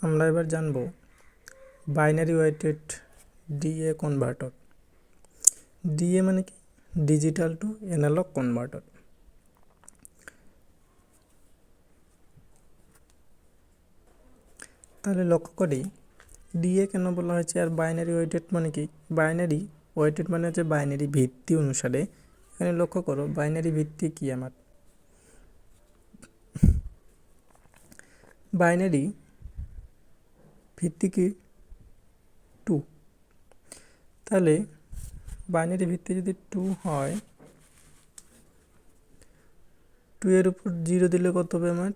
আমরা এবার জানব binary weighted D A converter. D A মানে কি? Digital to analogue converter. তাহলে লক্ষ্য করি ডিএ কেন বলা হয়েছে, আর বাইনারি ওয়েটেড মানে কি? বাইনারি ওয়েটেড মানে হচ্ছে বাইনারি ভিত্তি অনুসারে। এখানে লক্ষ্য করো বাইনারি ভিত্তি কি আমার, বাইনারি ভিত্তি কি 2। তাহলে বাইনারি ভিত্তি যদি 2 হয়, 2 এর উপর 0 দিলে কত হবে আমার?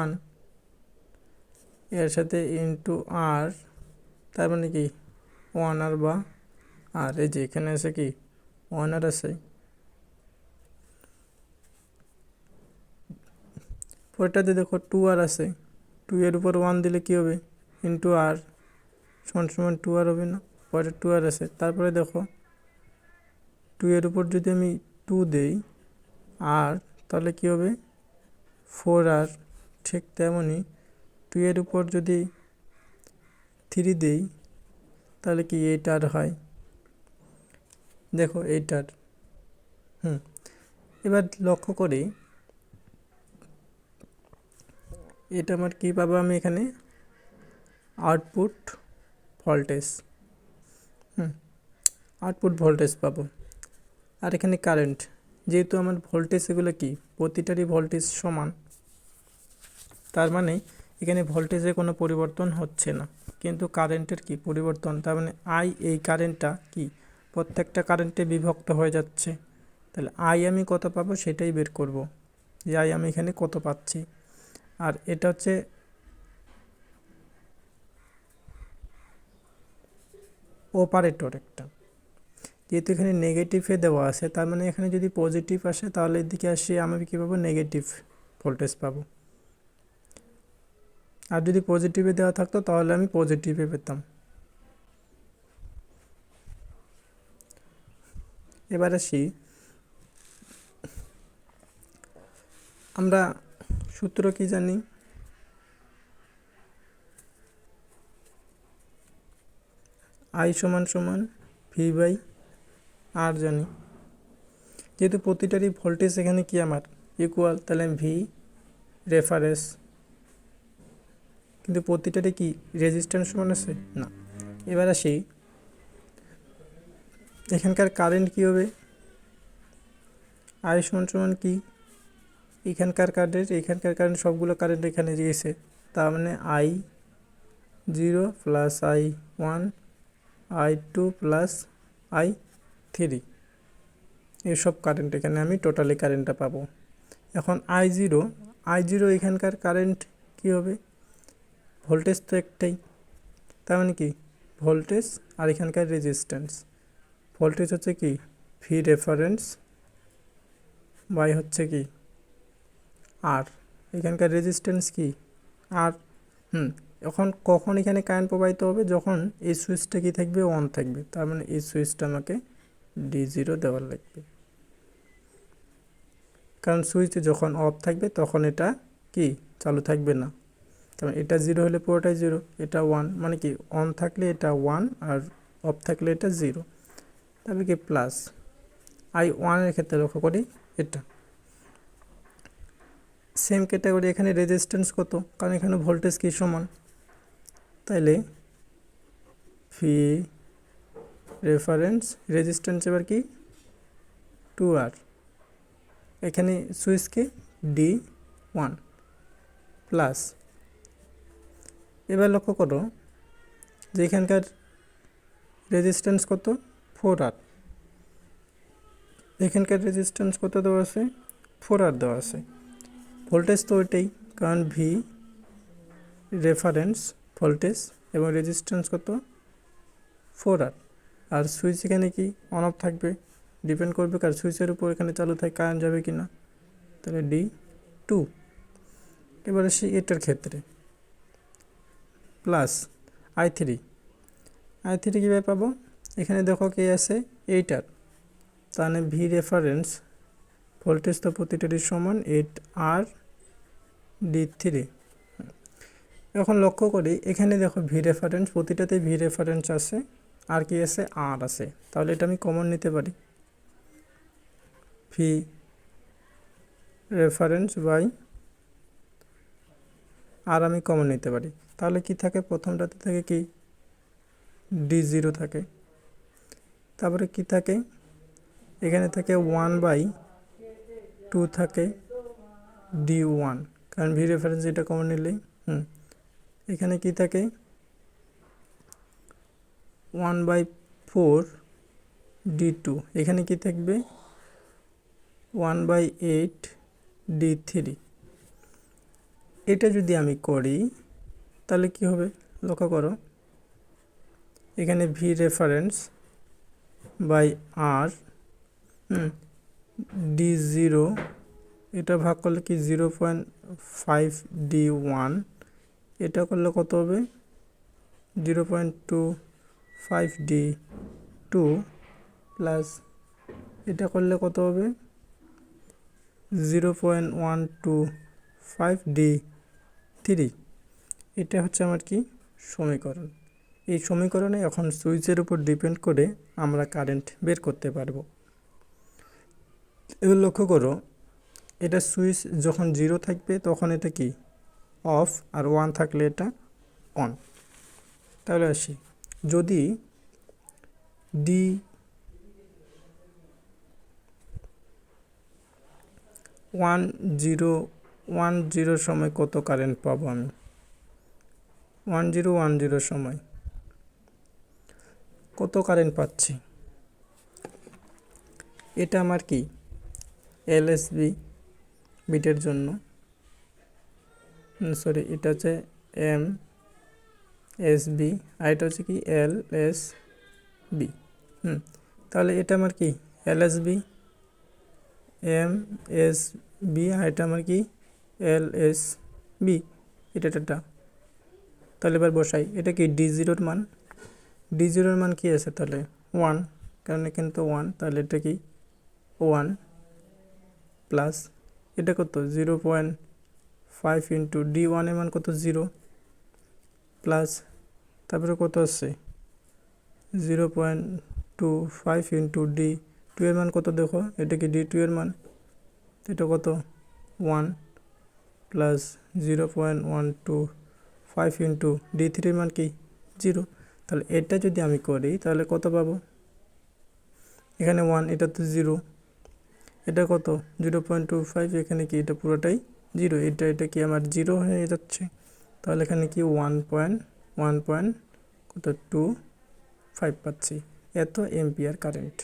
1। এর সাথে ইন্টু আর, তার মানে কি 1 আর বা আর, এই যে এখানে আছে কি 1 আর আছে। পরেরটাতে দেখো 2 আর আছে, 2 এর উপর 1 দিলে কি হবে? ইন্টু আর সমান সমান 2 আর হবে না? পরে 2 আর আছে। তারপরে দেখো 2 এর উপর যদি আমি 2 দেই আর, তাহলে কি হবে? 4 আর। ঠিক তেমনই 2 এর উপর যদি 3 দেই তাহলে কি 8 আর হয়। দেখো 8 আর। এবার লক্ষ্য করি এটা আমার কি পাবো আমি এখানে? Output voltage. আউটপুট ভোল্টেজ পাবো। আর এখানে কারেন্ট, যেহেতু আমার ভোল্টেজ এগুলো কি প্রতিটারই ভোল্টেজ সমান, তার মানে এখানে ভোল্টেজে কোনো পরিবর্তন হচ্ছে না, কিন্তু কারেন্টের কি পরিবর্তন। তার মানে আই, এই কারেন্টটা কি প্রত্যেকটা কারেন্টে বিভক্ত হয়ে যাচ্ছে। তাহলে আই আমি কত পাবো সেটাই বের করব, যে আই আমি এখানে কত পাচ্ছি। আর এটা হচ্ছে অপারেটর একটা, যেহেতু এখানে নেগেটিভে দেওয়া আছে, তার মানে এখানে যদি পজিটিভ আসে তাহলে এদিকে আসে আমি কী পাবো? নেগেটিভ ভোল্টেজ পাবো। আর যদি পজিটিভে দেওয়া থাকতো তাহলে আমি পজিটিভে পেতাম। এবার আসি, আমরা সূত্র কি জানি? আই সমান সমান ভি বাই আর জানি। যেহেতু প্রতিটারই ভোল্টেজ এখানে কি আমার ইকুয়াল, তাহলে ভি রেফারেন্স। কিন্তু প্রতিটারই কি রেজিস্ট্যান্স সমান আছে না। এবার আসি এখানকার কারেন্ট কি হবে? আই সমান সমান কি? এখানকার কারেন্ট সবগুলো কারেন্ট এখানে গিয়েছে, তার মানে I 0 plus I 1 I 2 plus I 3, এসব কারেন্ট এখানে আমি টোটালি কারেন্টটা পাবো। এখন আই জিরো এখানকার কারেন্ট কি হবে? ভোল্টেজ তো একটাই, তার মানে কি ভোল্টেজ আর এখানকার রেজিস্ট্যান্স। ভোল্টেজ হচ্ছে কি ভি রেফারেন্স বাই হচ্ছে কি আর, এখানকার রেজিস্ট্যান্স কি আর। এখন কখন এখানে কারেন্ট প্রবাহিত হবে? যখন এই সুইচটা কি থাকবে? অন থাকবে। তার মানে এই সুইচটা আমাকে D0 দেওয়ার লাগবে, কারণ সুইচ যখন অফ থাকবে তখন এটা কি চালু থাকবে না। তার এটা 0 হলে পুরোটাই 0, এটা 1, মানে কি অন থাকলে এটা 1 আর অফ থাকলে এটা 0। তাহলে কি প্লাস আই 1 এর ক্ষেত্রে লক্ষ্য করি এটা সেম ক্যাটাগরি। এখানে রেজিস্ট্যান্স কত? কারণ এখানে ভোল্টেজ কি সমান, তাইলে ভি রেফারেন্স রেজিস্ট্যান্স এবার কি 2R, এখানে সুইচকে D1 প্লাস। এবার লক্ষ্য করো যে এখানকার রেজিস্ট্যান্স কত? 4R, এখানকার রেজিস্ট্যান্স কত দেওয়া আছে? 4R দেওয়া আছে। ভোল্টেজ তো ওইটাই, কারণ ভি রেফারেন্স ভোল্টেজ এবং রেজিস্ট্যান্স কত? 4R। আর সুইচ এখানে কি অন অফ থাকবে, ডিপেন্ড করবে কার সুইচের উপর এখানে চালু থাকে কারেন্ট যাবে কি না। তাহলে D2। এবার আসি এটার ক্ষেত্রে প্লাস I3 কীভাবে পাবো? এখানে দেখো কে আছে 8R, তাহলে ভি রেফারেন্স ভোল্টেজ তো প্রতিটারই সমান 8R D3 এখন লক্ষ্য করি এখানে দেখো ভি রেফারেন্স, প্রতিটাতে ভি রেফারেন্স আছে, আর কি আছে, আর আছে। তাহলে এটা আমি কমন নিতে পারি, ভি রেফারেন্স বাই আর আমি কমন নিতে পারি। তাহলে কি থাকে, প্রথমটাতে থাকে কি D0 থাকে, তারপরে কি থাকে, এখানে থাকে 1/2 থাকে D1, কারণ ভি রেফারেন্স এটা কমন নিলেই। এখানে কি থাকে 1/4 D2, এখানে কি থাকবে 1/8 D3। এটা যদি আমি করি তাহলে কি হবে, লক্ষ্য করো এখানে V reference by R D0, এটা ভাগ করলে কি 0.5 D1, এটা করলে কত হবে 0.25 D2 প্লাস এটা করলে কত হবে 0.125 D3। এটা হচ্ছে আমার কি সমীকরণ। এই সমীকরণে এখন সুইচের উপর ডিপেন্ড করে আমরা কারেন্ট বের করতে পারবো। এবার লক্ষ্য করো এটা সুইচ যখন 0 থাকবে তখন এটা কি অফ, আর 1 থাকলে এটা অন। তাহলে আসি, যদি D1010 সময় কত কারেন্ট পাবো আমি, 1010 সময় কত কারেন্ট পাচ্ছি, এটা আমার কি এলএসবি বিটের জন্য, সরি এটা হচ্ছে এমএসবি আর এটা হচ্ছে কি এলএসবি। তাহলে এটা আমার কি এলএসবি এমএসবি আর এটা আমার কি এলএসবি, এটা। তাহলে এবার বসাই, এটা কি D0 মান, D0 মান কি আছে তাহলে 1, কারণ এখানে তো 1, তাহলে এটা কি 1 প্লাস এটা কত 0.5 ইন্টু D1 এর মান কত 0 প্লাস তারপরে কত আছে 0.25 ইন্টু D2 এর মান কত, দেখো এটা কি D2 এর মান, এটা কত 1 প্লাস 0.125 ইন্টু D3 এর মান কি 0। তাহলে এটা যদি আমি করি তাহলে কত পাবো, এখানে 1, এটা তো 0, এটা কত 0.25, এখানে কি এটা পুরোটাই 0, এটা কি আমার 0 হয়ে যাচ্ছে। তাহলে এখানে কি 1.25 পাচ্ছি, এত এম্পিয়ার কারেন্ট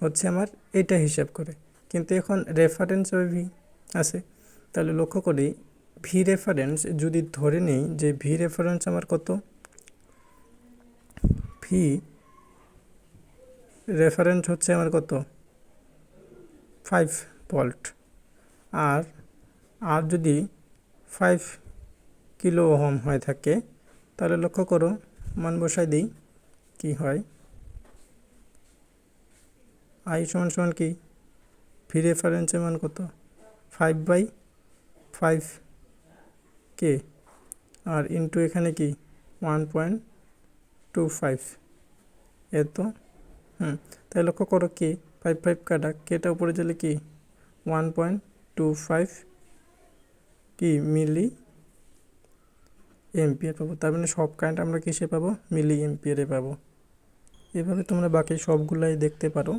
হচ্ছে আমার এটা হিসাব করে। কিন্তু এখন রেফারেন্স ভি আছে, তাহলে লক্ষ্য করি ভি রেফারেন্স যদি ধরে নিই যে ভি রেফারেন্স আমার কত, ভি রেফারেন্স হচ্ছে আমার কত 5 ভোল্ট, আর যদি 5 কিলো ওহম হয়ে থাকে তাহলে লক্ষ্য করো মান বসাই দিই, কি হয় আই সমান কি ভি রেফারেন্সের মান কত 5/5 কে, আর ইন্টু এখানে কি 1.25 এত। তাই লক্ষ্য করো কি 5 কাটা, কেটা উপরে গেলে কি 1.25 কি মিলি এম্পিয়ার পাবো। তার মানে সব কারেন্ট আমরা কিসে পাবো, মিলি এম্পিয়ারে পাবো। এভাবে তোমরা বাকি সবগুলাই দেখতে পারো,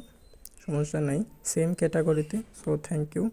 সমস্যা নাই, সেম ক্যাটাগরিতে। So thank you.